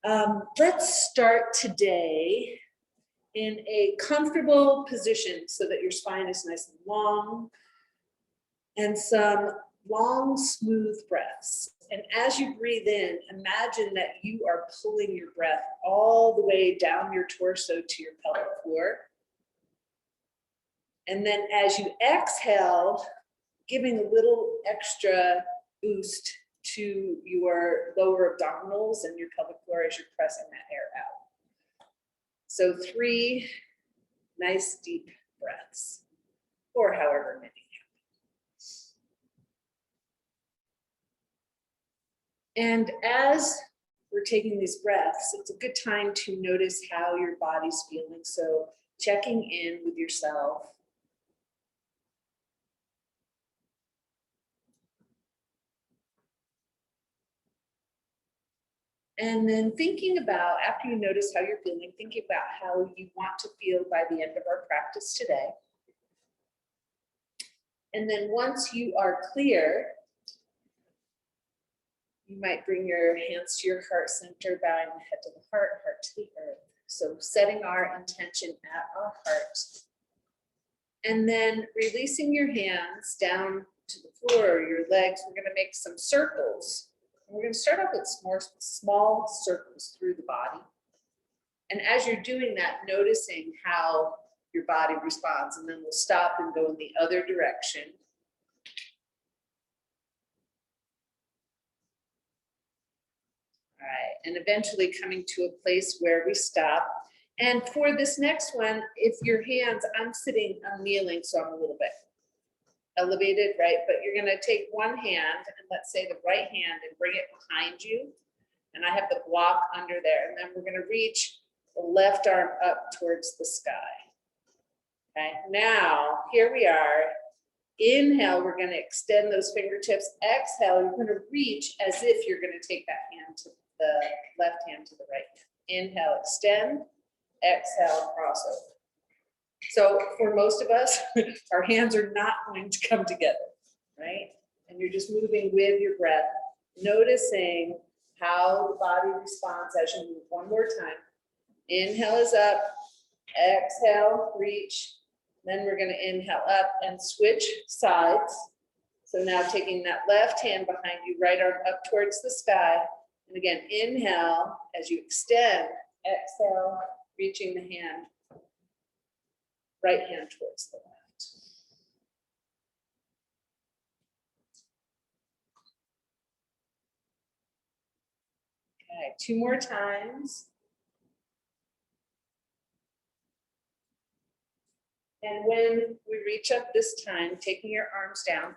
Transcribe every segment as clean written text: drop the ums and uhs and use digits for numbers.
Let's start today in a comfortable position so that your spine is nice and long, and some long, smooth breaths. And as you breathe in, imagine that you are pulling your breath all the way down your torso to your pelvic floor. And then as you exhale, giving a little extra boost to your lower abdominals and your pelvic floor as you're pressing that air out. So 3 nice deep breaths, or however many. And as we're taking these breaths, it's a good time to notice how your body's feeling. So checking in with yourself. And then thinking about, after you notice how you're feeling, thinking about how you want to feel by the end of our practice today. And then once you are clear, you might bring your hands to your heart center, bowing the head to the heart to the earth. So setting our intention at our heart. And then releasing your hands down to the floor, your legs. We're going to make some circles. We're going to start off with more small circles through the body. And as you're doing that, noticing how your body responds, and then we'll stop and go in the other direction. All right, and eventually coming to a place where we stop. And for this next one, if your hands, I'm kneeling, so I'm a little bit elevated, right? But you're gonna take one hand, and let's say the right hand, and bring it behind you. And I have the block under there. And then we're gonna reach the left arm up towards the sky. Okay, now here we are. Inhale, we're gonna extend those fingertips. Exhale, you're gonna reach as if you're gonna take that hand to the left hand to the right hand. Inhale, extend. Exhale, cross over. So for most of us, our hands are not going to come together, right? And you're just moving with your breath, noticing how the body responds as you move. One more time. Inhale is up, exhale, reach. Then we're going to inhale up and switch sides. So now taking that left hand behind you, right arm up towards the sky. And again, inhale as you extend, exhale, reaching the hand, right hand towards the left. Okay, 2 more times. And when we reach up this time, taking your arms down,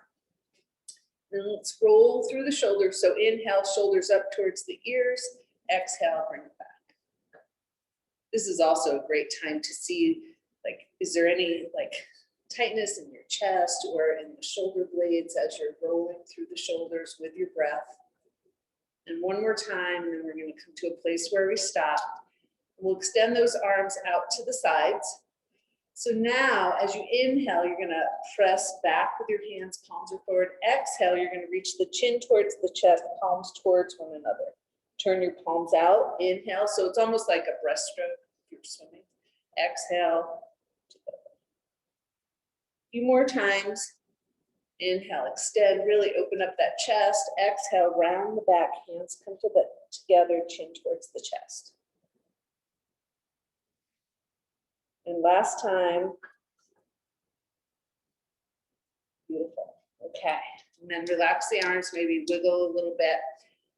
then let's roll through the shoulders. So inhale, shoulders up towards the ears. Exhale, bring it back. This is also a great time to see, like, is there any tightness in your chest or in the shoulder blades as you're rolling through the shoulders with your breath. And one more time, and then we're going to come to a place where we stop. We'll extend those arms out to the sides. So now, as you inhale, you're going to press back with your hands, palms are forward. Exhale, you're going to reach the chin towards the chest, palms towards one another. Turn your palms out, inhale. So it's almost like a breaststroke if you're swimming. Exhale. A few more times. Inhale, extend, really open up that chest. Exhale, round the back, hands come together, chin towards the chest. And last time. Beautiful. Okay. And then relax the arms, maybe wiggle a little bit.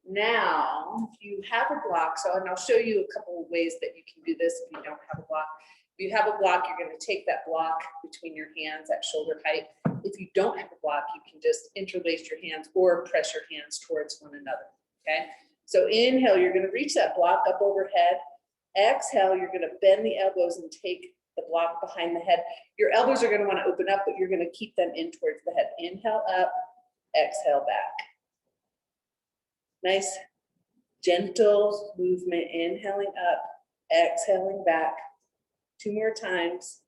Now, if you have a block, and I'll show you a couple of ways that you can do this if you don't have a block. If you have a block, you're going to take that block between your hands at shoulder height. If you don't have a block, you can just interlace your hands or press your hands towards one another. Okay. So inhale, you're going to reach that block up overhead. Exhale, you're going to bend the elbows and take the block behind the head. Your elbows are going to want to open up, but you're going to keep them in towards the head. Inhale up, exhale back. Nice, gentle movement. Inhaling up, exhaling back. 2 more times.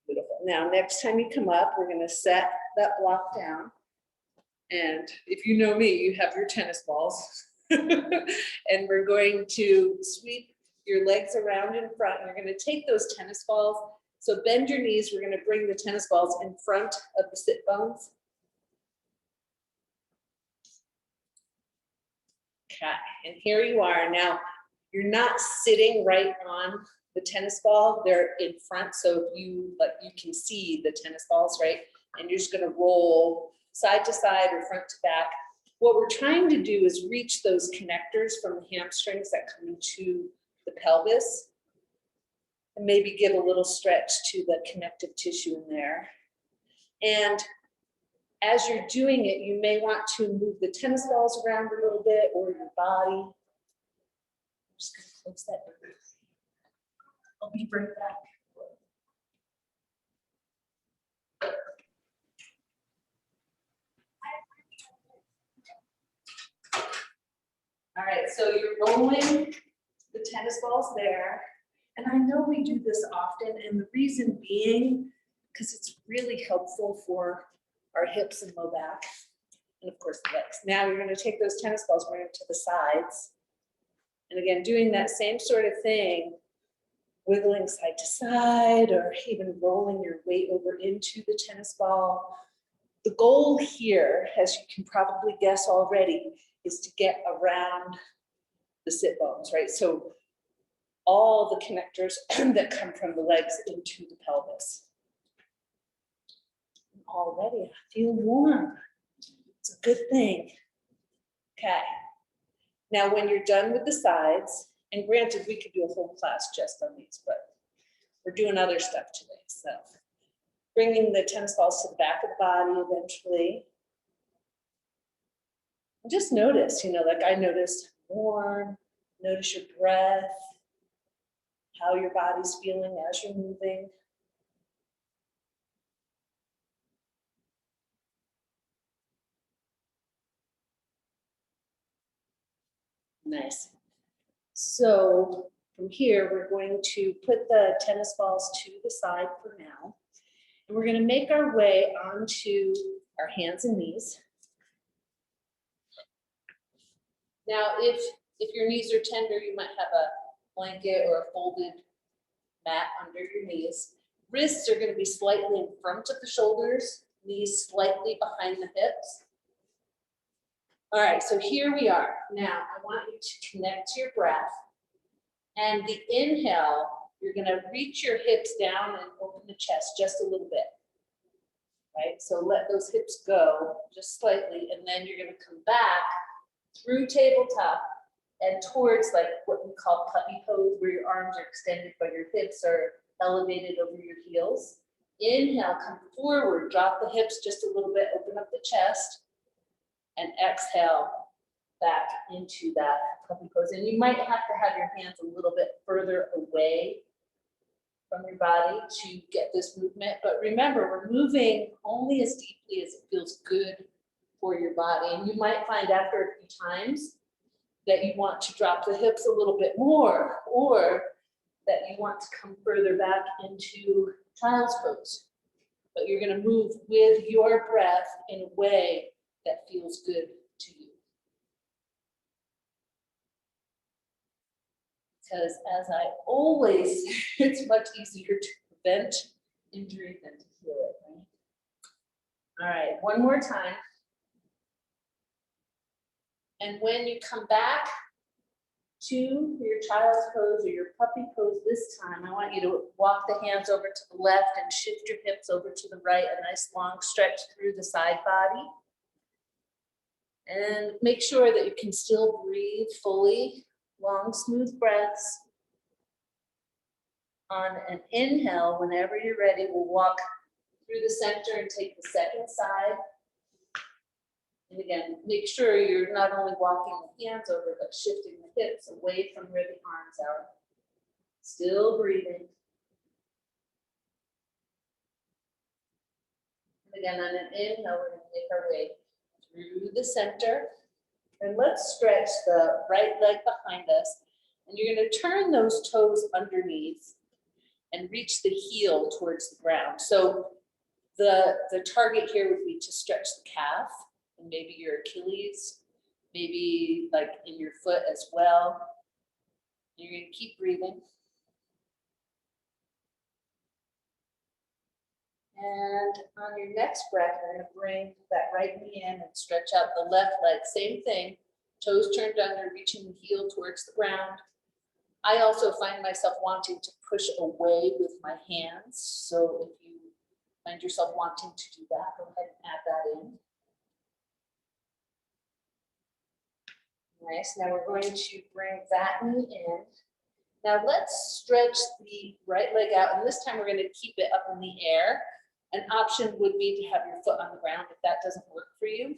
Beautiful. Now, next time you come up, we're going to set that block down. And if you know me, you have your tennis balls. And we're going to sweep your legs around in front. You're going to take those tennis balls. So bend your knees. We're going to bring the tennis balls in front of the sit bones. Okay, and here you are. Now, you're not sitting right on the tennis ball. They're in front, so you can see the tennis balls, right? And you're just going to roll side to side or front to back. What we're trying to do is reach those connectors from the hamstrings that come into the pelvis, and maybe give a little stretch to the connective tissue in there. And as you're doing it, you may want to move the tennis balls around a little bit, or your body. I'm just going to close that door. I'll be right back. All right, so you're rolling the tennis balls there. And I know we do this often, and the reason being, because it's really helpful for our hips and low back, and of course the legs. Now you're going to take those tennis balls, bring them to the sides. And again, doing that same sort of thing, wiggling side to side, or even rolling your weight over into the tennis ball. The goal here, as you can probably guess already, is to get around the sit bones, right? So all the connectors that come from the legs into the pelvis. Already I feel warm. It's a good thing. Okay. Now, when you're done with the sides, and granted, we could do a whole class just on these, but we're doing other stuff today. So bringing the tennis balls to the back of the body eventually. And just notice, like I noticed, warm, notice your breath, how your body's feeling as you're moving. Nice. So from here, we're going to put the tennis balls to the side for now. And we're going to make our way onto our hands and knees. Now, if your knees are tender, you might have a blanket or a folded mat under your knees. Wrists are going to be slightly in front of the shoulders, knees slightly behind the hips. All right, so here we are. Now, I want you to connect to your breath. And the inhale, you're going to reach your hips down and open the chest just a little bit. Right? So let those hips go just slightly, and then you're going to come back through tabletop and towards like what we call puppy pose, where your arms are extended but your hips are elevated over your heels. Inhale, come forward, drop the hips just a little bit, open up the chest, and exhale back into that puppy pose. And you might have to have your hands a little bit further away from your body to get this movement. But remember, we're moving only as deeply as it feels good for your body. And you might find after a few times that you want to drop the hips a little bit more, or that you want to come further back into child's pose. But you're going to move with your breath in a way that feels good to you. Because as I always say, it's much easier to prevent injury than to heal it, right? All right, one more time. And when you come back to your child's pose or your puppy pose this time, I want you to walk the hands over to the left and shift your hips over to the right, a nice long stretch through the side body. And make sure that you can still breathe fully, long, smooth breaths. On an inhale, whenever you're ready, we'll walk through the center and take the second side. And again, make sure you're not only walking the hands over, but shifting the hips away from where the arms are. Still breathing. And again, on an inhale, we're going to make our way through the center. And let's stretch the right leg behind us. And you're going to turn those toes underneath and reach the heel towards the ground. So the target here would be to stretch the calf and maybe your Achilles, maybe like in your foot as well. You're gonna keep breathing. And on your next breath, you're gonna bring that right knee in and stretch out the left leg. Same thing, toes turned under, reaching the heel towards the ground. I also find myself wanting to push away with my hands. So if you find yourself wanting to do that, go ahead and add that in. Nice, now we're going to bring that knee in. Now let's stretch the right leg out, and this time we're gonna keep it up in the air. An option would be to have your foot on the ground if that doesn't work for you.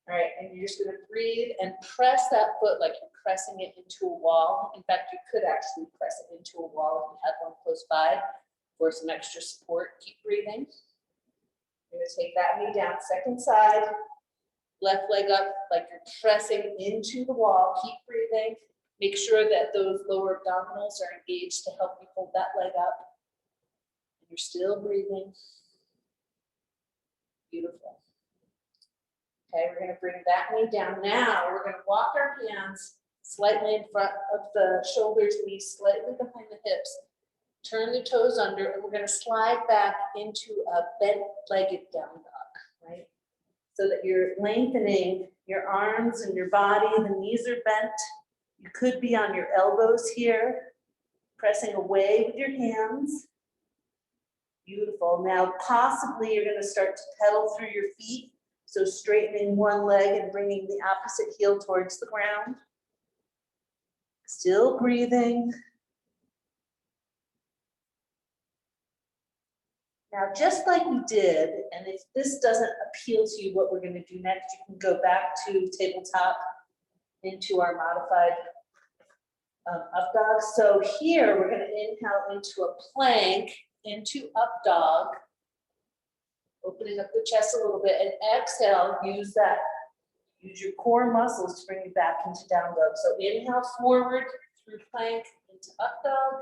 All right, and you're just gonna breathe and press that foot like you're pressing it into a wall. In fact, you could actually press it into a wall if you had one close by for some extra support. Keep breathing. You're gonna take that knee down, second side. Left leg up like you're pressing into the wall. Keep breathing. Make sure that those lower abdominals are engaged to help you hold that leg up. You're still breathing. Beautiful. Okay, we're going to bring that knee down. Now we're going to walk our hands slightly in front of the shoulders, knees slightly behind the hips. Turn the toes under, and we're going to slide back into a bent-legged down dog, right? So that you're lengthening your arms and your body. The knees are bent. You could be on your elbows here, pressing away with your hands. Beautiful. Now, possibly you're going to start to pedal through your feet. So straightening one leg and bringing the opposite heel towards the ground. Still breathing. Now, just like we did, and if this doesn't appeal to you, what we're going to do next, you can go back to tabletop into our modified up dog. So here we're going to inhale into a plank, into up dog, opening up the chest a little bit, and exhale, use your core muscles to bring you back into down dog. So inhale forward through plank into up dog,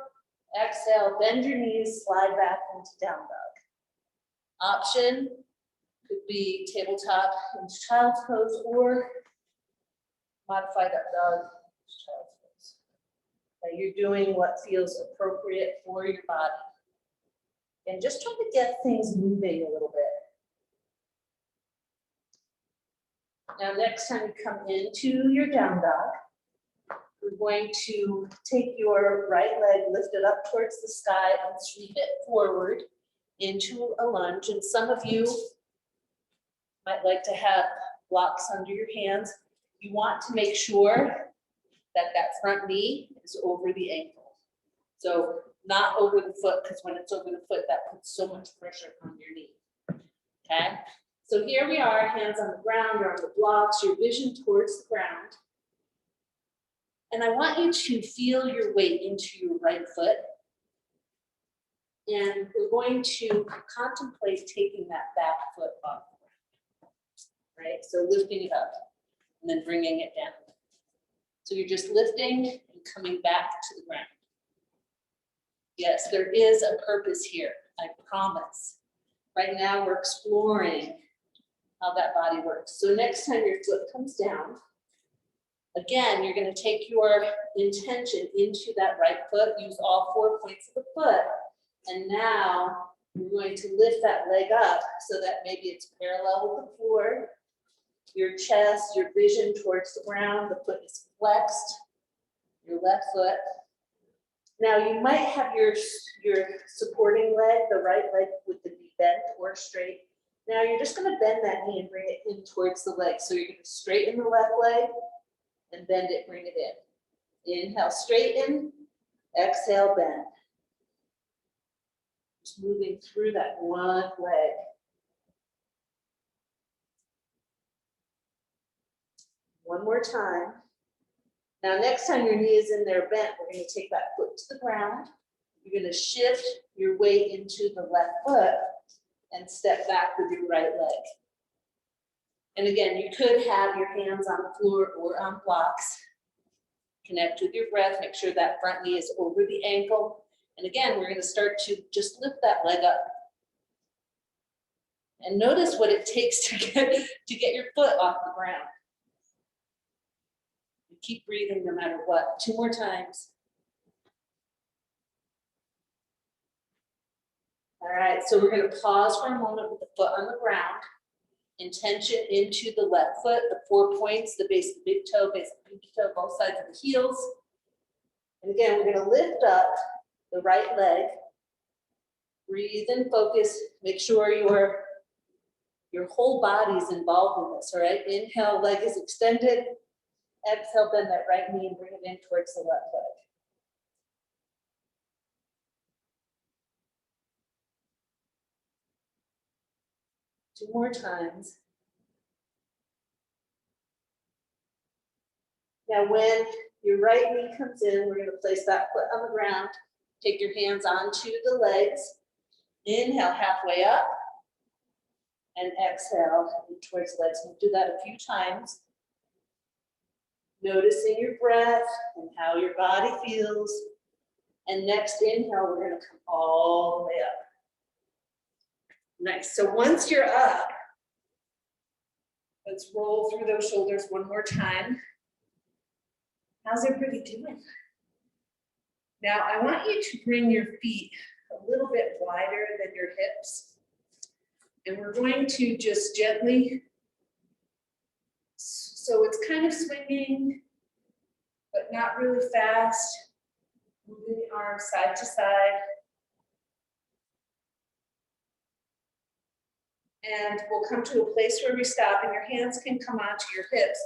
exhale, bend your knees, slide back into down dog. Option could be tabletop into child's pose or modified up dog into child's pose. Okay, you're doing what feels appropriate for your body. And just trying to get things moving a little bit. Now, next time you come into your down dog, we're going to take your right leg, lift it up towards the sky, and sweep it forward into a lunge. And some of you might like to have blocks under your hands. You want to make sure that that front knee is over the ankle. So not over the foot, because when it's over the foot, that puts so much pressure on your knee. Okay, so here we are, hands on the ground or on the blocks, your vision towards the ground. And I want you to feel your weight into your right foot. And we're going to contemplate taking that back foot off the ground, right? So lifting it up and then bringing it down. So you're just lifting and coming back to the ground. Yes, there is a purpose here, I promise. Right now we're exploring how that body works. So next time your foot comes down, again, you're going to take your intention into that right foot, use all 4 points of the foot, and now you're going to lift that leg up so that maybe it's parallel with the floor, your chest, your vision towards the ground, the foot is flexed, your left foot. Now you might have your supporting leg, the right leg with the knee bent or straight. Now you're just going to bend that knee and bring it in towards the leg. So you're going to straighten the left leg and bend it, bring it in. Inhale, straighten, exhale, bend. Just moving through that one leg. One more time. Now, next time your knee is in there bent, we're going to take that foot to the ground. You're going to shift your weight into the left foot and step back with your right leg. And again, you could have your hands on the floor or on blocks. Connect with your breath. Make sure that front knee is over the ankle. And again, we're going to start to just lift that leg up. And notice what it takes to get your foot off the ground. And keep breathing no matter what. 2 more times. All right, so we're going to pause for a moment with the foot on the ground. Intention into the left foot, the 4 points, the base of the big toe, base of the pinky toe, both sides of the heels. And again, we're going to lift up the right leg. Breathe and focus. Make sure your whole body is involved in this, all right? Inhale, leg is extended. Exhale, bend that right knee and bring it in towards the left leg. Two more times. Now, when your right knee comes in, we're going to place that foot on the ground. Take your hands onto the legs. Inhale, halfway up. And exhale towards the legs. We'll do that a few times. Noticing your breath and how your body feels. And next inhale, we're going to come all the way up. Nice. So once you're up, let's roll through those shoulders one more time. How's everybody doing? Now, I want you to bring your feet a little bit wider than your hips. And we're going to just gently, so it's kind of swinging, but not really fast. Moving the arms side to side. And we'll come to a place where we stop and your hands can come onto your hips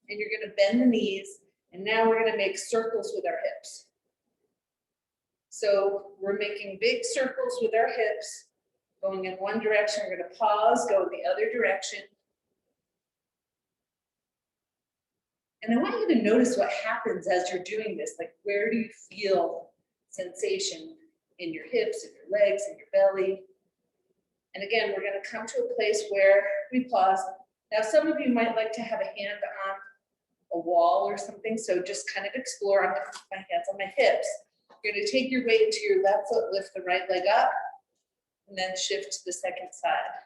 and you're going to bend the knees. And now we're going to make circles with our hips. So we're making big circles with our hips, going in one direction. We're going to pause, go the other direction. And I want you to notice what happens as you're doing this. Like, where do you feel sensation in your hips, in your legs, in your belly? And again, we're going to come to a place where we pause. Now, some of you might like to have a hand on a wall or something, so just kind of explore. I'm going to put my hands on my hips. You're going to take your weight into your left foot, lift the right leg up, and then shift to the second side.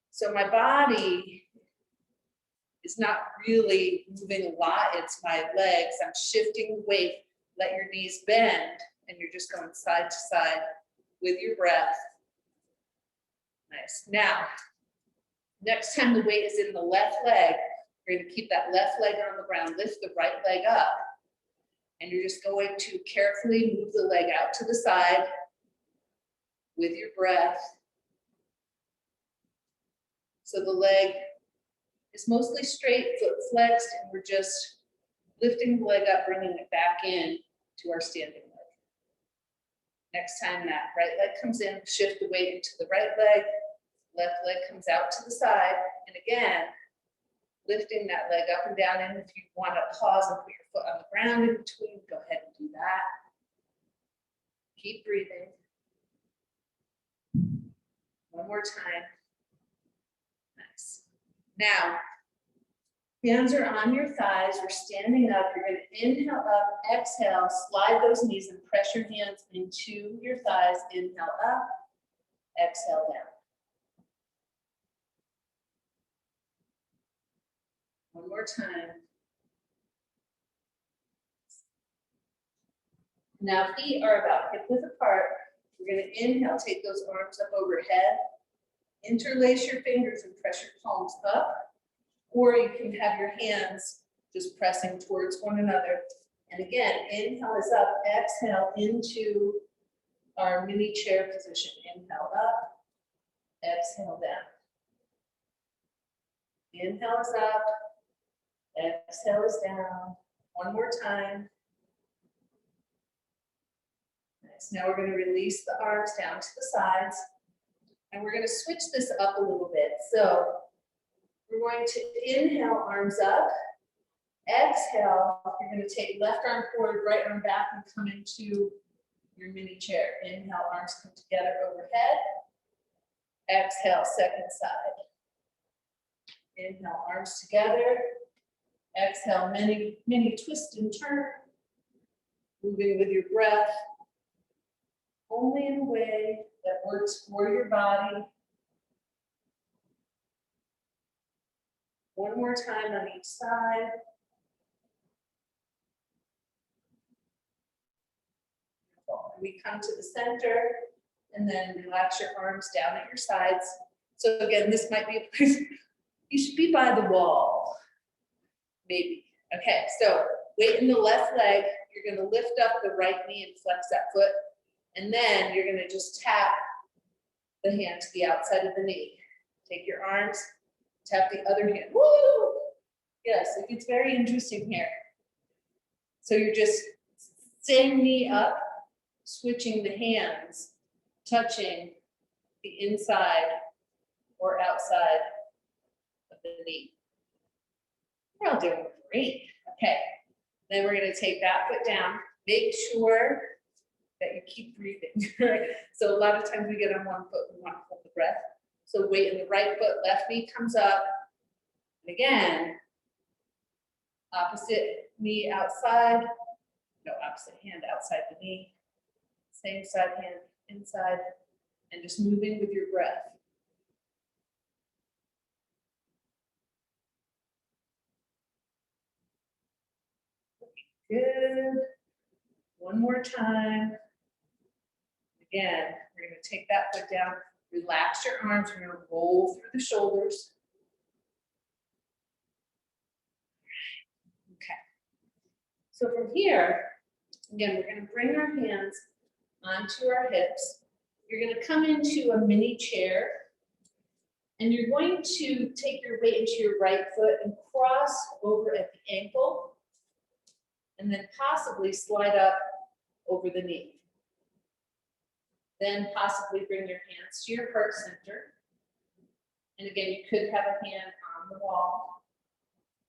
So my body is not really moving a lot, it's my legs. I'm shifting the weight. Let your knees bend, and you're just going side to side with your breath. Nice. Now, next time the weight is in the left leg, you're going to keep that left leg on the ground, lift the right leg up, and you're just going to carefully move the leg out to the side with your breath. So the leg is mostly straight, foot flexed, and we're just lifting the leg up, bringing it back in to our standing leg. Next time that right leg comes in, shift the weight into the right leg, left leg comes out to the side, and again, lifting that leg up and down. And if you want to pause and put your foot on the ground in between, go ahead and do that. Keep breathing. One more time. Nice. Now, hands are on your thighs. We're standing up. You're going to inhale up, exhale, slide those knees and press your hands into your thighs. Inhale up, exhale down. One more time. Now feet are about hip width apart. We're going to inhale, take those arms up overhead. Interlace your fingers and press your palms up. Or you can have your hands just pressing towards one another. And again, inhale is up, exhale into our mini chair position. Inhale up, exhale down. Inhale is up, exhale is down. One more time. Nice. Now we're going to release the arms down to the sides. And we're going to switch this up a little bit. So we're going to inhale, arms up. Exhale, you're going to take left arm forward, right arm back, and come into your mini chair. Inhale, arms come together overhead. Exhale, second side. Inhale, arms together. Exhale, mini twist and turn. Moving with your breath, only in a way that works for your body One more time on each side. We come to the center and then relax your arms down at your sides. So again, this might be a place you should be by the wall, maybe. Okay, so weight in the left leg. You're going to lift up the right knee and flex that foot. And then you're going to just tap the hand to the outside of the knee. Take your arms, tap the other hand. Woo! Yes, it gets very interesting here. So you're just same knee up, switching the hands, touching the inside or outside of the knee. We're all doing great. Okay, then we're going to take that foot down. Make sure that you keep breathing. So a lot of times we get on one foot, we want to hold the breath. So weight in the right foot, left knee comes up. And again, opposite knee outside. No, opposite hand outside the knee. Same side hand inside. And just moving with your breath. Good. One more time. Again, we're going to take that foot down. Relax your arms. We're going to roll through the shoulders. Okay. So from here, again, we're going to bring our hands onto our hips. You're going to come into a mini chair. And you're going to take your weight into your right foot and cross over at the ankle. And then possibly slide up over the knee. Then possibly bring your hands to your heart center. And again, you could have a hand on the wall.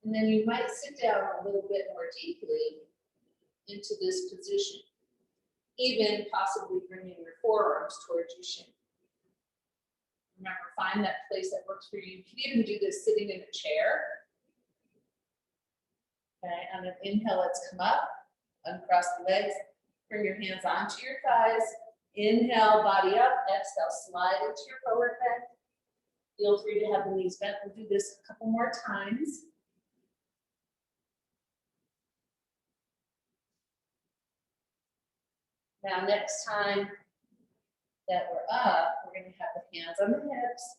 And then you might sit down a little bit more deeply into this position. Even possibly bringing your forearms towards your shin. Remember, find that place that works for you. You can even do this sitting in a chair. Okay, on an inhale, let's come up, uncross the legs, bring your hands onto your thighs. Inhale, body up, exhale, slide into your forward bend. Feel free to have the knees bent. We'll do this a couple more times. Now, next time that we're up, we're going to have the hands on the hips,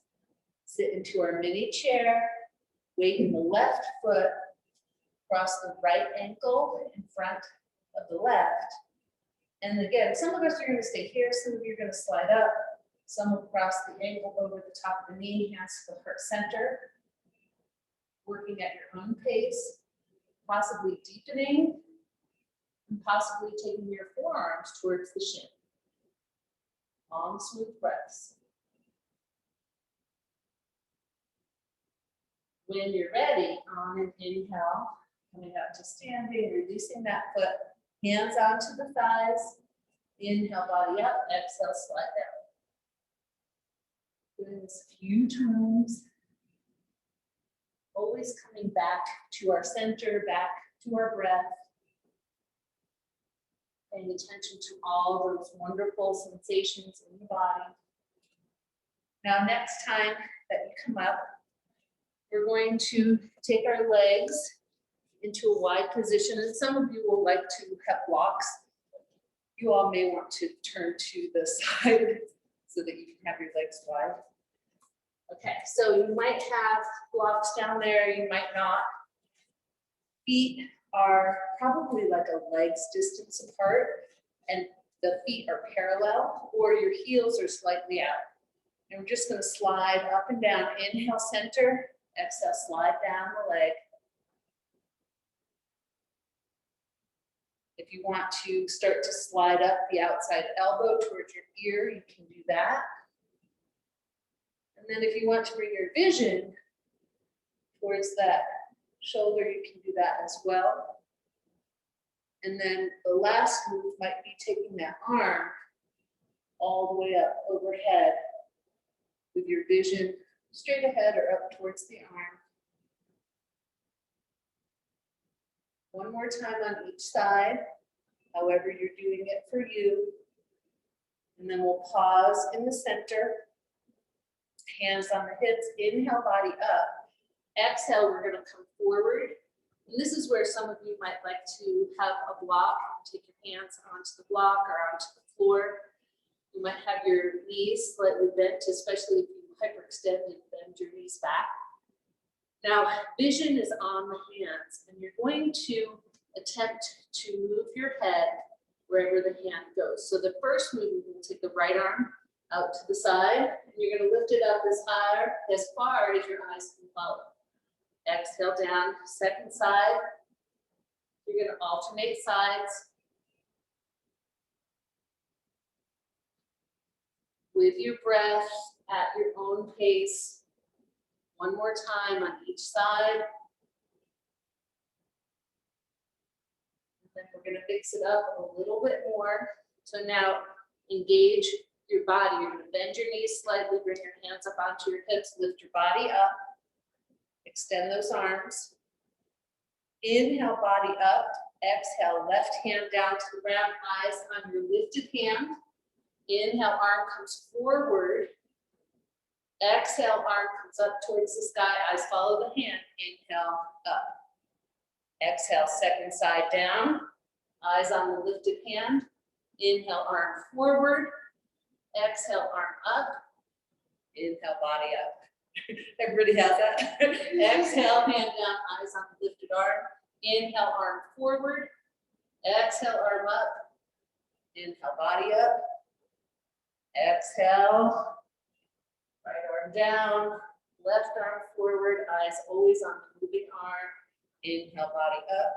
sit into our mini chair, weight in the left foot, cross the right ankle in front of the left. And again, some of us are going to stay here, some of you are going to slide up, some will cross the ankle over the top of the knee, hands to the heart center, working at your own pace, possibly deepening, and possibly taking your forearms towards the shin. Long, smooth breaths. When you're ready, on an inhale, coming out to standing, releasing that foot, hands onto the thighs. Inhale, body up, exhale, slide down. Doing this a few times. Always coming back to our center, back to our breath. Paying attention to all those wonderful sensations in the body. Now, next time that you come up, we're going to take our legs into a wide position, and some of you will like to have blocks. You all may want to turn to the side so that you can have your legs wide. Okay, so you might have blocks down there, you might not. Feet are probably like a leg's distance apart, and the feet are parallel, or your heels are slightly out. And we're just going to slide up and down. Inhale, center. Exhale, slide down the leg. If you want to start to slide up the outside elbow towards your ear, you can do that. And then if you want to bring your vision towards that shoulder, you can do that as well. And then the last move might be taking that arm all the way up overhead with your vision straight ahead or up towards the arm. One more time on each side, however you're doing it for you. And then we'll pause in the center. Hands on the hips, inhale, body up. Exhale, we're gonna come forward. And this is where some of you might like to have a block. Take your hands onto the block or onto the floor. You might have your knees slightly bent, especially if you hyperextend and bend your knees back. Now, vision is on the hands, and you're going to attempt to move your head wherever the hand goes. So the first move, you're going to take the right arm out to the side, and you're going to lift it up as far as your eyes can follow. Exhale down, second side. You're going to alternate sides. With your breath at your own pace. One more time on each side. And then we're going to fix it up a little bit more. So now engage your body. You're going to bend your knees slightly, bring your hands up onto your hips, lift your body up. Extend those arms. Inhale, body up. Exhale, left hand down to the ground, eyes on your lifted hand. Inhale, arm comes forward. Exhale, arm comes up towards the sky. Eyes follow the hand. Inhale, up. Exhale, second side down. Eyes on the lifted hand. Inhale, arm forward. Exhale, arm up. Inhale, body up. Everybody has that. Exhale, hand down, eyes on the lifted arm. Inhale, arm forward. Exhale, arm up. Inhale, body up. Exhale. Right arm down, left arm forward, eyes always on the moving arm. Inhale, body up.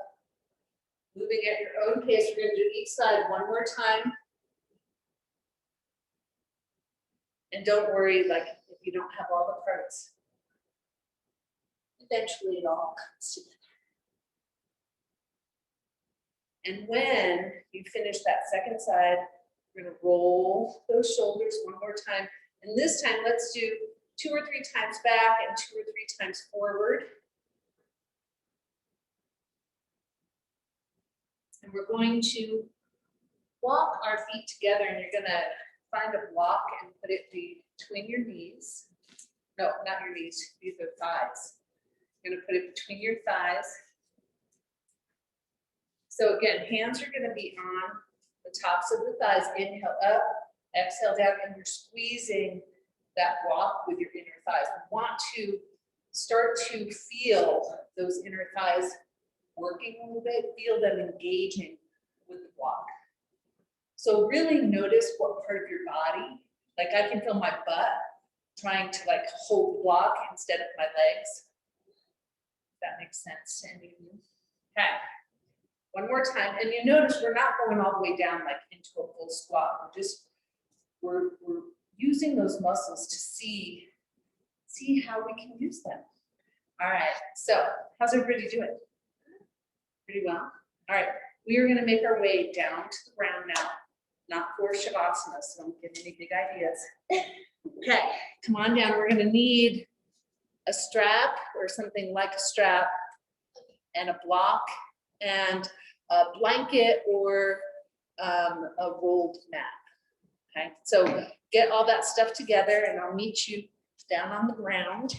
Moving at your own pace, we're going to do each side one more time. And don't worry, like if you don't have all the parts. Eventually it all comes together. And when you finish that second side, we're going to roll those shoulders one more time. And this time, let's do 2 or 3 times back and 2 or 3 times forward. And we're going to walk our feet together, and you're going to find a block and put it between your knees. No, not your knees, these are thighs. You're going to put it between your thighs. So again, hands are going to be on the tops of the thighs. Inhale up, exhale down, and you're squeezing that block with your inner thighs. We want to start to feel those inner thighs working a little bit, feel them engaging with the block. So really notice what part of your body, like I can feel my butt trying to like hold the block instead of my legs. If that makes sense to any of you. Okay, one more time. And you notice we're not going all the way down like into a full squat. We're using those muscles to see how we can use them. All right, so how's everybody doing? Pretty well. All right, we are gonna make our way down to the ground now, not for Shavasana, so don't get any big ideas. Okay, come on down. We're gonna need a strap or something like a strap and a block and a blanket or a rolled mat. Okay, so get all that stuff together and I'll meet you down on the ground.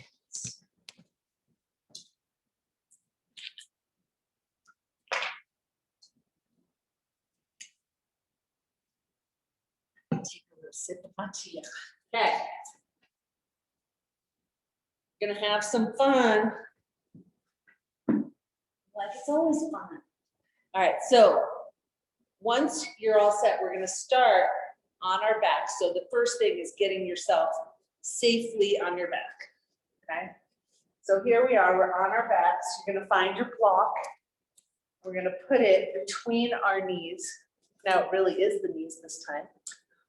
Take a little sip of my tea. Okay. Gonna have some fun. Like it's always fun. All right, so once you're all set, we're gonna start on our back. So the first thing is getting yourself safely on your back, okay? So here we are, we're on our backs. You're gonna find your block. We're gonna put it between our knees. Now it really is the knees this time.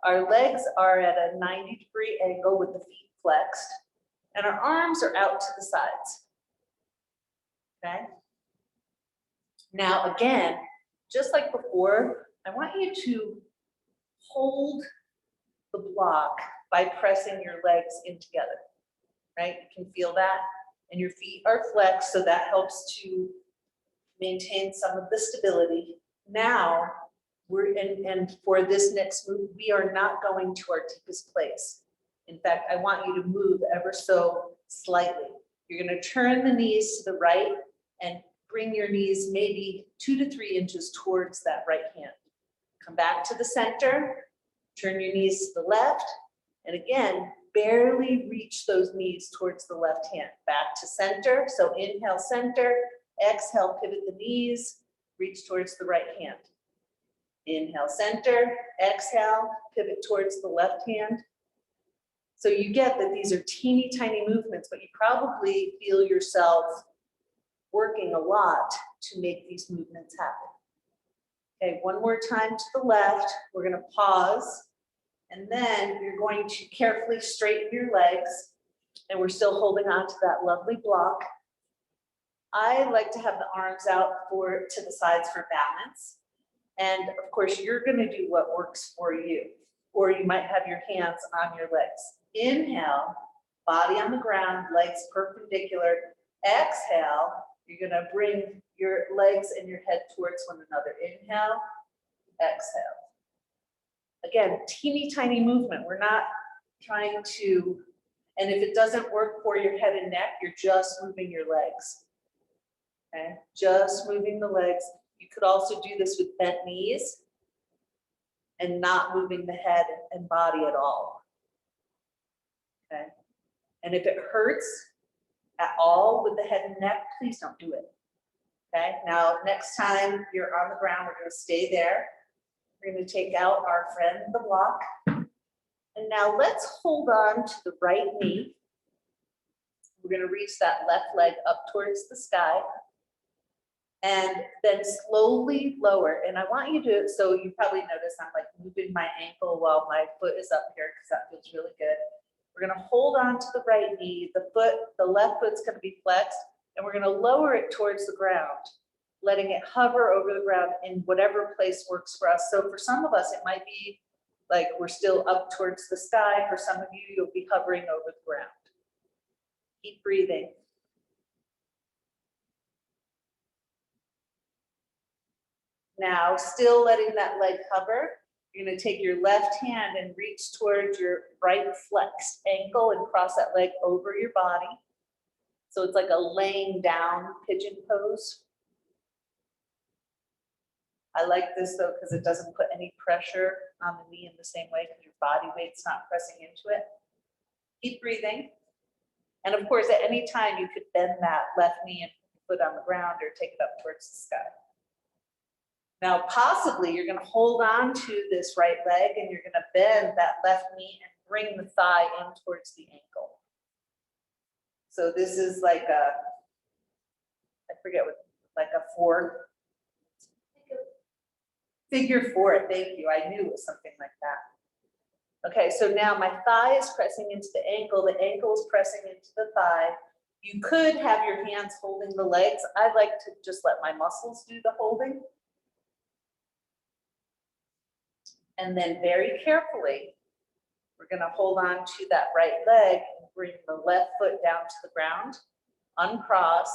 Our legs are at a 90-degree angle with the feet flexed, and our arms are out to the sides, okay? Now again, just like before, I want you to hold the block by pressing your legs in together, right? You can feel that, and your feet are flexed, so that helps to maintain some of the stability. Now, and for this next move, we are not going to our deepest place. In fact, I want you to move ever so slightly. You're going to turn the knees to the right and bring your knees maybe 2 to 3 inches towards that right hand. Come back to the center, turn your knees to the left, and again, barely reach those knees towards the left hand. Back to center, so inhale center, exhale, pivot the knees, reach towards the right hand. Inhale center, exhale, pivot towards the left hand. So you get that these are teeny tiny movements, but you probably feel yourself working a lot to make these movements happen. Okay, one more time to the left. We're going to pause, and then you're going to carefully straighten your legs, and we're still holding on to that lovely block. I like to have the arms out to the sides for balance. And of course, you're going to do what works for you, or you might have your hands on your legs. Inhale, body on the ground, legs perpendicular. Exhale, you're going to bring your legs and your head towards one another. Inhale, exhale. Again, teeny tiny movement. We're not trying to, and if it doesn't work for your head and neck, you're just moving your legs. Okay, just moving the legs. You could also do this with bent knees and not moving the head and body at all. Okay, and if it hurts at all with the head and neck, please don't do it. Okay, now next time you're on the ground, we're going to stay there. We're going to take out our friend, the block. And now let's hold on to the right knee. We're going to reach that left leg up towards the sky. And then slowly lower. And I want you to, so you probably notice I'm like moving my ankle while my foot is up here because that feels really good. We're going to hold on to the right knee. The left foot's going to be flexed, and we're going to lower it towards the ground, letting it hover over the ground in whatever place works for us. So for some of us, it might be like we're still up towards the sky. For some of you, you'll be hovering over the ground. Keep breathing. Now, still letting that leg hover, you're going to take your left hand and reach towards your right flexed ankle and cross that leg over your body. So it's like a laying down pigeon pose. I like this though because it doesn't put any pressure on the knee in the same way because your body weight's not pressing into it. Keep breathing. And of course, at any time you could bend that left knee and put it on the ground or take it up towards the sky. Now, possibly you're going to hold on to this right leg and you're going to bend that left knee and bring the thigh in towards the ankle. So this is like a, I forget what, like a figure four. Thank you. I knew it was something like that. Okay, so now my thigh is pressing into the ankle is pressing into the thigh. You could have your hands holding the legs. I like to just let my muscles do the holding. And then very carefully, we're going to hold on to that right leg and bring the left foot down to the ground, uncross,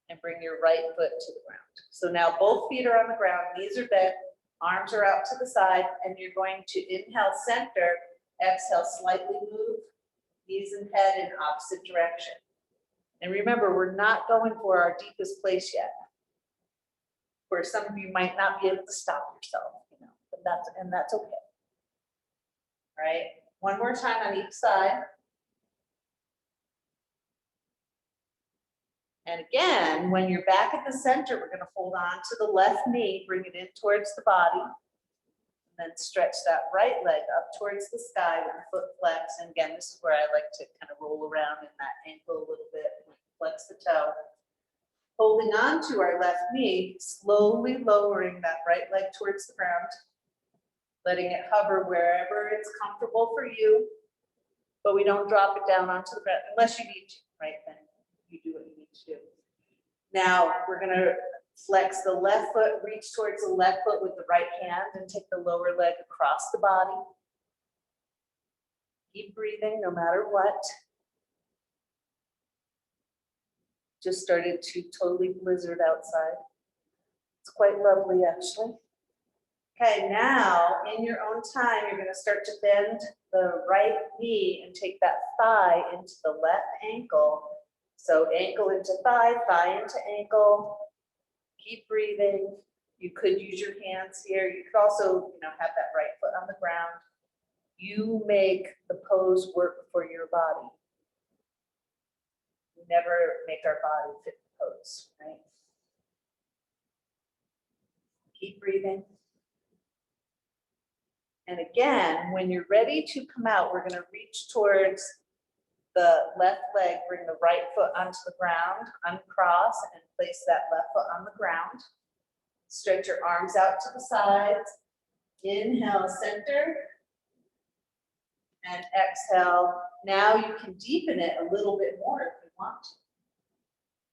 and bring your right foot to the ground. So now both feet are on the ground, knees are bent, arms are out to the side, and you're going to inhale center, exhale slightly move, knees and head in opposite direction. And remember, we're not going for our deepest place yet. Where some of you might not be able to stop yourself, you know, but that's okay. All right, one more time on each side. And again, when you're back at the center, we're going to hold on to the left knee, bring it in towards the body, and then stretch that right leg up towards the sky with the foot flex. And again, this is where I like to kind of roll around in that ankle a little bit, flex the toe. Holding on to our left knee, slowly lowering that right leg towards the ground, letting it hover wherever it's comfortable for you, but we don't drop it down onto the ground unless you need to, right? Then you do what you need to do. Now we're going to flex the left foot, reach towards the left foot with the right hand and take the lower leg across the body. Keep breathing no matter what. Just started to totally blizzard outside. It's quite lovely actually. Okay, now in your own time, you're going to start to bend the right knee and take that thigh into the left ankle, So ankle into thigh, thigh into ankle. Keep breathing. You could use your hands here. You could also, have that right foot on the ground. You make the pose work for your body. We never make our body fit the pose, right? Keep breathing. And again, when you're ready to come out, we're going to reach towards the left leg, bring the right foot onto the ground, uncross, and place that left foot on the ground. Stretch your arms out to the sides. Inhale, center. And exhale. Now you can deepen it a little bit more if you want to.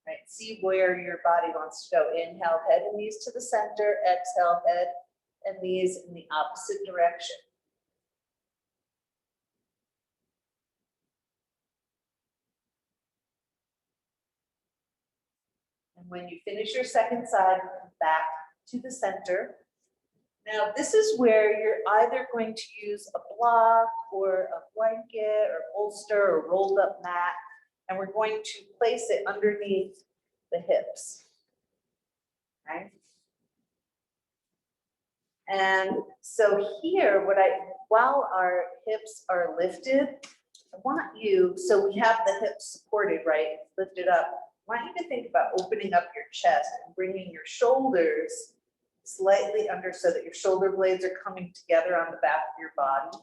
Right? See where your body wants to go. Inhale, head and knees to the center. Exhale, head and knees in the opposite direction. And when you finish your second side, come back to the center. Now, this is where you're either going to use a block or a blanket or bolster or rolled up mat, and we're going to place it underneath the hips. Okay? And so here, while our hips are lifted, I want you, so we have the hips supported, right? Lifted up. I want you to think about opening up your chest and bringing your shoulders slightly under so that your shoulder blades are coming together on the back of your body.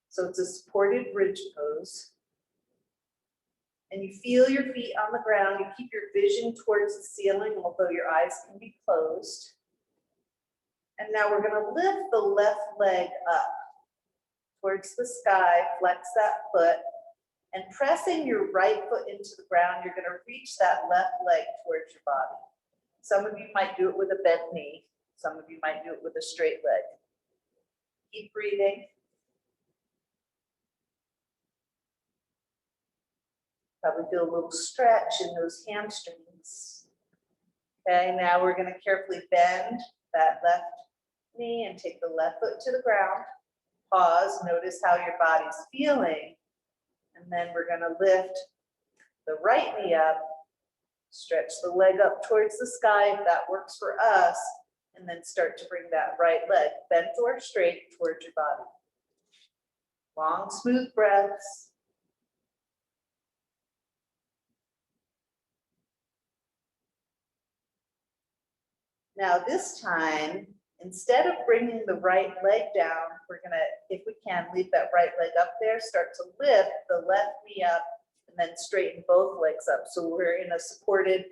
So it's a supported bridge pose. And you feel your feet on the ground. You keep your vision towards the ceiling, although your eyes can be closed. And now we're going to lift the left leg up towards the sky, flex that foot, and pressing your right foot into the ground, you're going to reach that left leg towards your body. Some of you might do it with a bent knee. Some of you might do it with a straight leg. Keep breathing. Probably feel a little stretch in those hamstrings. Okay, now we're going to carefully bend that left knee and take the left foot to the ground. Pause, notice how your body's feeling. And then we're going to lift the right knee up, stretch the leg up towards the sky if that works for us, and then start to bring that right leg bent or straight towards your body. Long, smooth breaths. Now this time, instead of bringing the right leg down, we're gonna, if we can, leave that right leg up there, start to lift the left knee up, and then straighten both legs up. So we're in a supported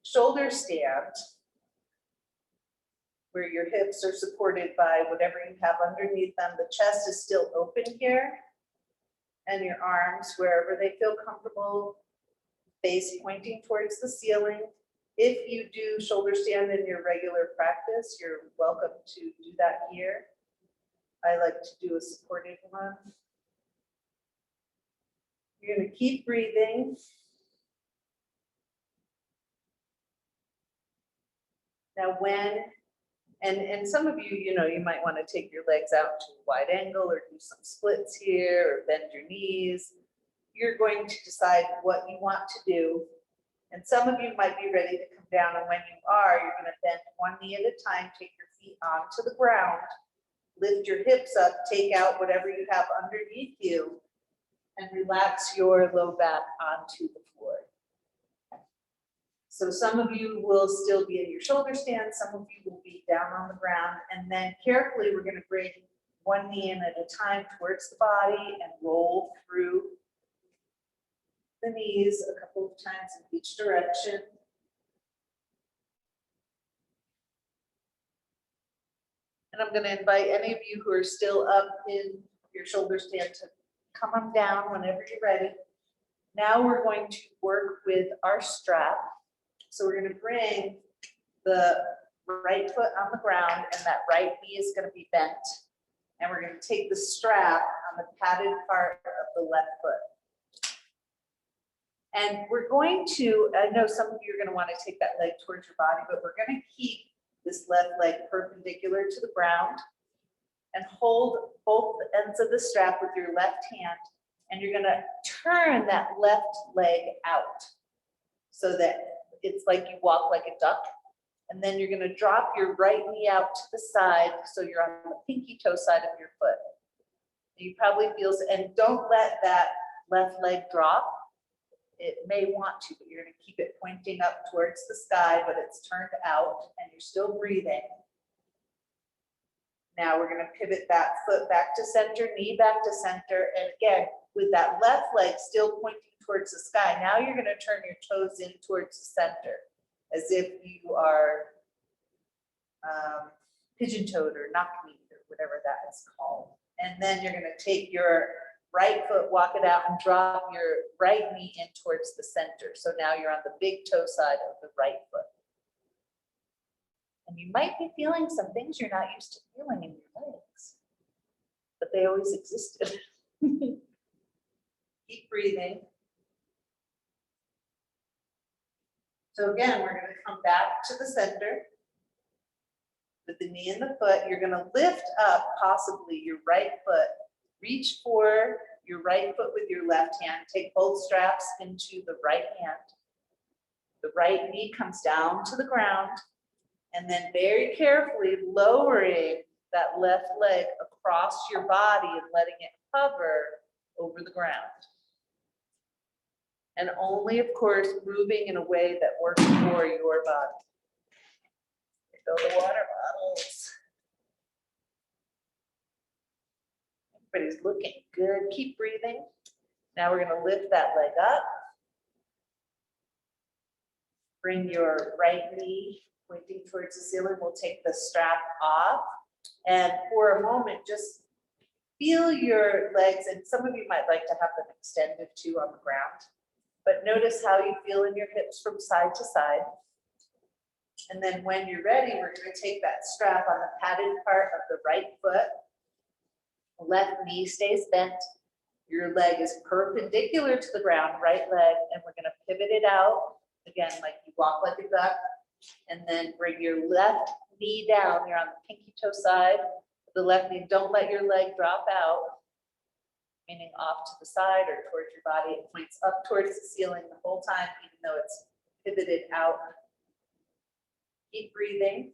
shoulder stand, where your hips are supported by whatever you have underneath them. The chest is still open here, and your arms, wherever they feel comfortable, face pointing towards the ceiling. If you do shoulder stand in your regular practice, you're welcome to do that here. I like to do a supported one. You're going to keep breathing. Now and some of you, you might want to take your legs out to a wide angle or do some splits here or bend your knees. You're going to decide what you want to do. And some of you might be ready to come down, and when you are, you're going to bend one knee at a time, take your feet onto the ground, lift your hips up, take out whatever you have underneath you, and relax your low back onto the floor. So some of you will still be in your shoulder stand, some of you will be down on the ground, and then carefully we're going to bring one knee in at a time towards the body and roll through the knees a couple of times in each direction. And I'm going to invite any of you who are still up in your shoulder stand to come on down whenever you're ready. Now we're going to work with our strap. So we're going to bring the right foot on the ground, and that right knee is going to be bent. And we're going to take the strap on the padded part of the left foot. And we're going to, I know some of you are going to want to take that leg towards your body, but we're going to keep this left leg perpendicular to the ground and hold both ends of the strap with your left hand And you're gonna turn that left leg out so that it's like you walk like a duck. And then you're gonna drop your right knee out to the side so you're on the pinky toe side of your foot. You probably feel, and don't let that left leg drop. It may want to, but you're gonna keep it pointing up towards the sky, but it's turned out and you're still breathing. Now we're gonna pivot that foot back to center, knee back to center. And again, with that left leg still pointing towards the sky, now you're gonna turn your toes in towards the center as if you are pigeon-toed or knock-kneed or whatever that is called. And then you're gonna take your right foot, walk it out and drop your right knee in towards the center. So now you're on the big toe side of the right foot. And you might be feeling some things you're not used to feeling in your legs, but they always existed. Keep breathing. So again, we're going to come back to the center with the knee and the foot. You're going to lift up possibly your right foot. Reach for your right foot with your left hand. Take both straps into the right hand. The right knee comes down to the ground. And then very carefully lowering that left leg across your body and letting it hover over the ground. And only, of course, moving in a way that works for your body. Fill the water bottles. Everybody's looking good. Keep breathing. Now we're going to lift that leg up. Bring your right knee pointing towards the ceiling. We'll take the strap off. And for a moment, just feel your legs. And some of you might like to have them extended too on the ground. But notice how you feel in your hips from side to side. And then when you're ready, we're going to take that strap on the padded part of the right foot. The left knee stays bent. Your leg is perpendicular to the ground, right leg, and we're going to pivot it out. Again, like you walk like a duck. And then bring your left knee down. You're on the pinky toe side. The left knee, don't let your leg drop out, meaning off to the side or towards your body. It points up towards the ceiling the whole time, even though it's pivoted out. Keep breathing.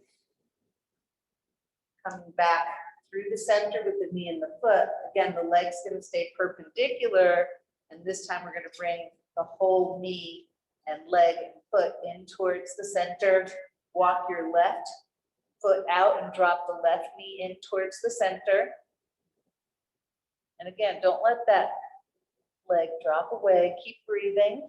Coming back through the center with the knee and the foot. Again, the leg's going to stay perpendicular. And this time we're going to bring the whole knee and leg and foot in towards the center. Walk your left foot out and drop the left knee in towards the center. And again, don't let that leg drop away. Keep breathing.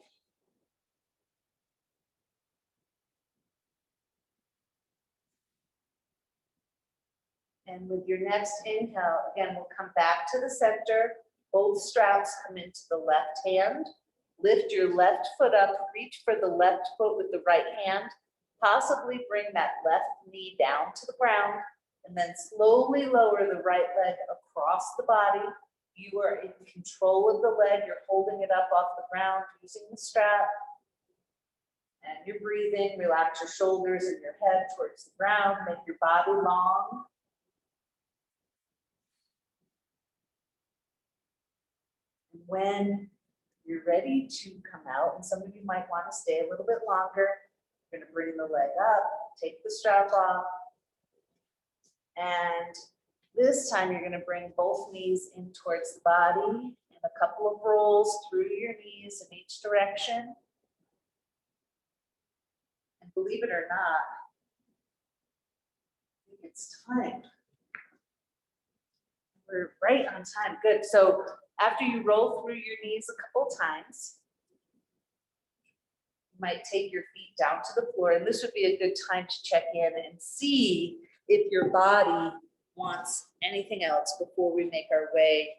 And with your next inhale, again, we'll come back to the center. Both straps come into the left hand. Lift your left foot up, reach for the left foot with the right hand, possibly bring that left knee down to the ground, and then slowly lower the right leg across the body. You are in control of the leg. You're holding it up off the ground using the strap. And you're breathing. Relax your shoulders and your head towards the ground. Make your body long. And when you're ready to come out, and some of you might want to stay a little bit longer, you're going to bring the leg up, take the strap off, and this time you're going to bring both knees in towards the body and a couple of rolls through your knees in each direction. And believe it or not, I think it's time. We're right on time. Good. So after you roll through your knees a couple times, you might take your feet down to the floor, and this would be a good time to check in and see if your body wants anything else before we make our way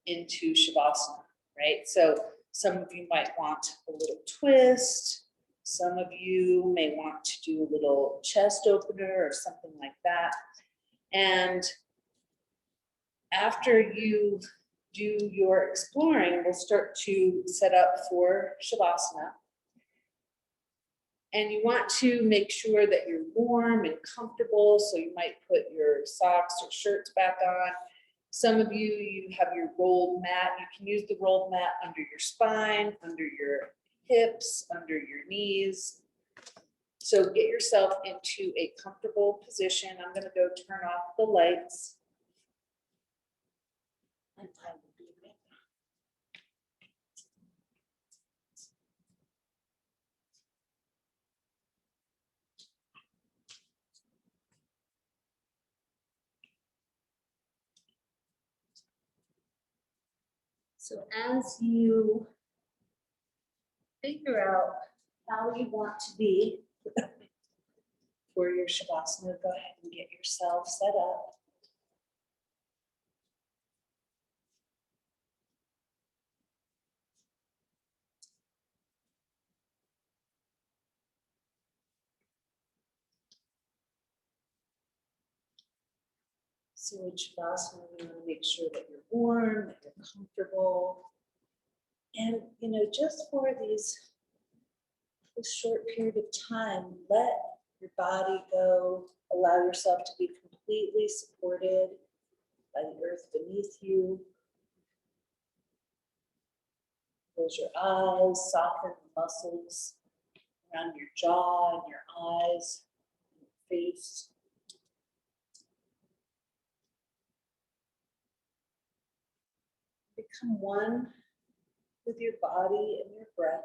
into Shavasana, right? So some of you might want a little twist. Some of you may want to do a little chest opener or something like that. And after you do your exploring, we'll start to set up for Shavasana. And you want to make sure that you're warm and comfortable. So you might put your socks or shirts back on Some of you, you have your rolled mat. You can use the rolled mat under your spine, under your hips, under your knees. So get yourself into a comfortable position. I'm gonna go turn off the lights. And I will be right back. So as you figure out how you want to be for your Shavasana, go ahead and get yourself set up. So in Shavasana, you want to make sure that you're warm, that you're comfortable. And, you know, just for this short period of time, let your body go, allow yourself to be completely supported by the earth beneath you. Close your eyes, soften the muscles around your jaw and your eyes, and your face. Become one with your body and your breath.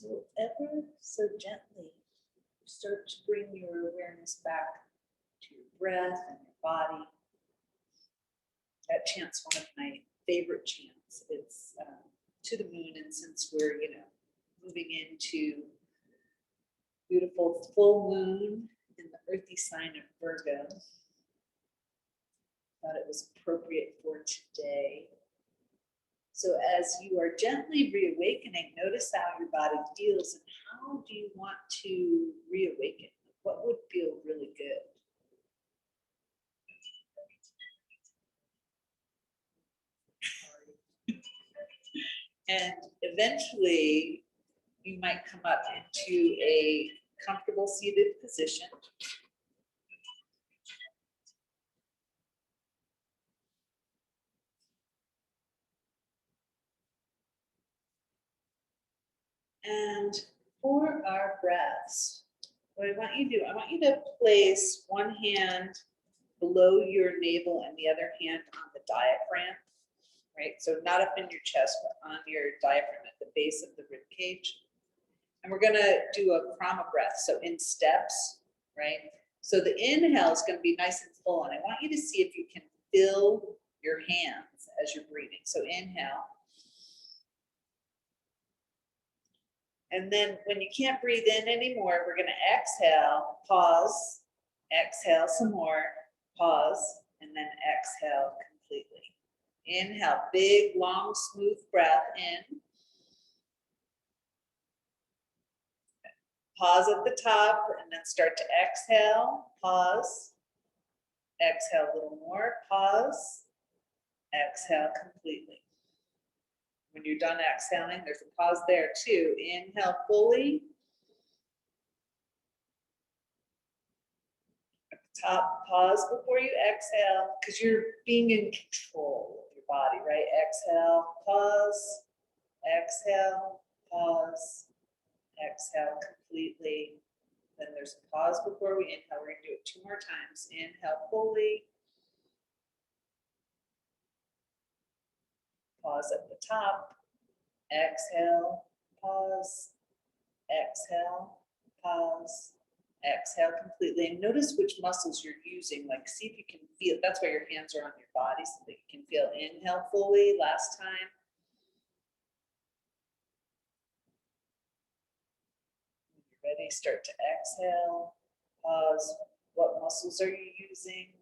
So ever so gently, start to bring your awareness back to your breath and your body. That chant's one of my favorite chants. It's to the moon, and since we're, moving into beautiful full moon in the earthy sign of Virgo, thought it was appropriate for today. So as you are gently reawakening, notice how your body feels and how do you want to reawaken? What would feel really good? And eventually you might come up into a comfortable seated position. And for our breaths, what I want you to do, I want you to place one hand below your navel and the other hand on the diaphragm, right? So not up in your chest, but on your diaphragm at the base of the rib cage. And we're gonna do a prana breath, so in steps, right? So the inhale is gonna be nice and full, and I want you to see if you can fill your hands as you're breathing. So inhale. And then when you can't breathe in anymore, we're gonna exhale, pause, exhale some more, pause, and then exhale completely. Inhale, big, long, smooth breath in. Pause at the top and then start to exhale, pause, exhale a little more, pause, exhale completely. When you're done exhaling, there's a pause there too. Inhale fully. At the top, pause before you exhale because you're being in control of your body, right? Exhale, pause, exhale, pause, exhale completely. Then there's a pause before we inhale. We're gonna do it 2 more times. Inhale fully. Pause at the top. Exhale, pause, exhale, pause, exhale completely. And notice which muscles you're using. Like, see if you can feel, that's why your hands are on your body so that you can feel. Inhale fully, last time. When you're ready, start to exhale, pause. What muscles are you using?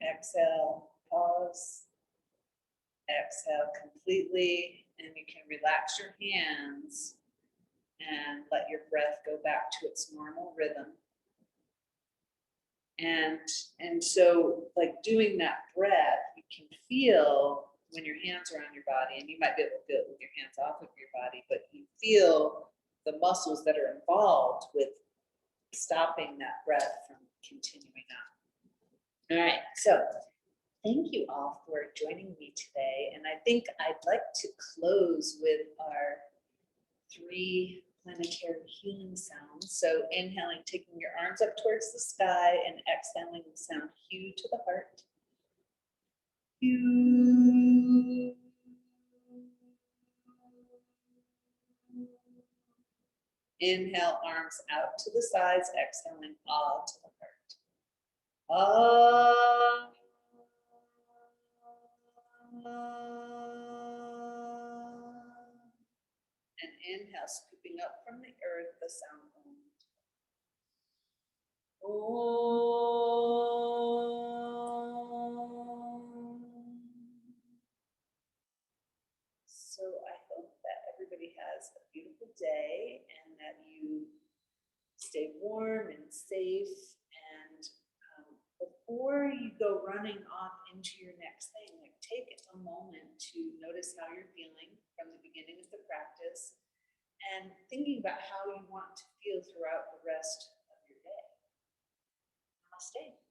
Exhale, pause, exhale completely, and you can relax your hands and let your breath go back to its normal rhythm. And so, like, doing that breath, you can feel when your hands are on your body, and you might be able to feel it with your hands off of your body, but you feel the muscles that are involved with stopping that breath from continuing on. All right, so thank you all for joining me today. And I think I'd like to close with our 3 planetary healing sounds. So inhaling, taking your arms up towards the sky, and exhaling the sound Q to the heart. Q. Inhale, arms out to the sides, exhaling Ah to the heart. Ah. And inhale, scooping up the sound. So I hope that everybody has a beautiful day and that you stay warm and safe. And before you go running off into your next thing, like take a moment to notice how you're feeling from the beginning of the practice and thinking about how you want to feel throughout the rest of your day. Namaste.